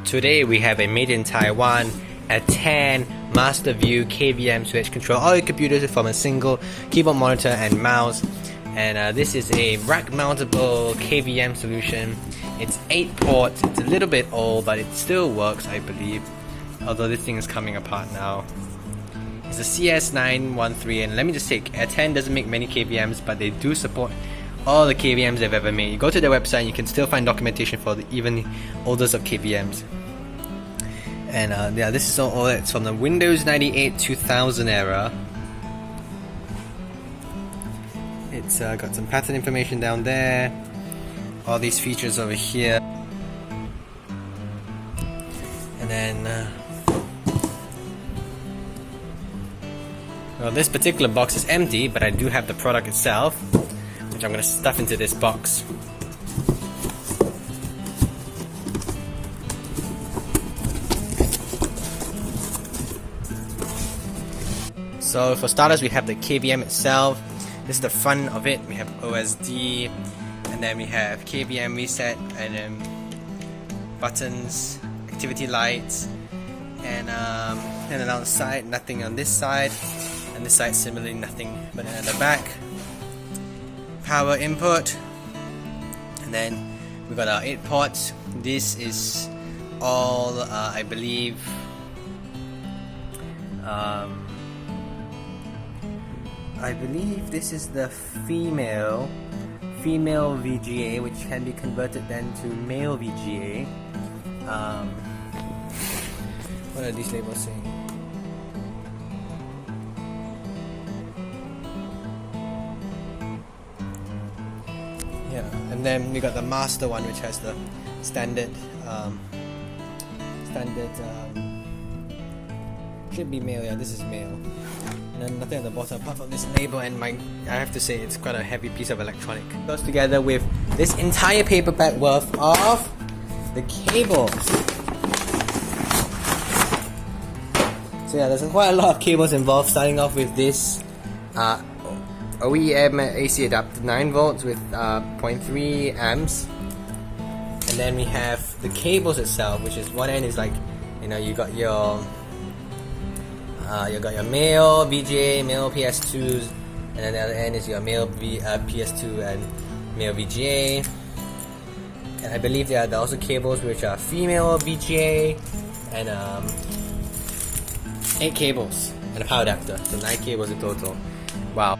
Today we have a made in Taiwan ATEN Masterview KVM switch. Control all your computers from a single keyboard, monitor and mouse. And this is a rack mountable KVM solution. It's 8 ports. It's a little bit old, but it still works, I believe. Although this thing is coming apart now. It's a CS-9138, and let me just say, ATEN doesn't make many KVMs, but they do support all the KVMs they've ever made. You go to their website and you can still find documentation for even the oldest of KVMs. And yeah, this is all it's from the Windows 98 2000 era. It's got some pattern information down there, all these features over here, and then well, this particular box is empty, but I do have the product itself, which I'm going to stuff into this box. So for starters, we have the KVM itself. This is the front of it. We have OSD, and then we have KVM reset, and then buttons, activity lights, and then on the side, nothing on this side, and this side similarly nothing. But then at the back, power input, and then we got our 8 ports. This is all I believe this is the female VGA, which can be converted then to male VGA. What are these labels saying? Yeah, and then we got the master one, which has the standard should be male. Yeah, this is male. And then nothing at the bottom apart from this label, and I have to say it's quite a heavy piece of electronic. It goes together with this entire paperback worth of the cables. So yeah, there's quite a lot of cables involved, starting off with this OEM AC adapter 9 volts with 0.3 amps. And then we have the cables itself, which is one end is like, you know, you got your male VGA, male PS2s, and then the other end is your male PS2 and male VGA. And I believe there are also cables which are female VGA, and 8 cables and a power adapter, so 9 cables in total. Wow.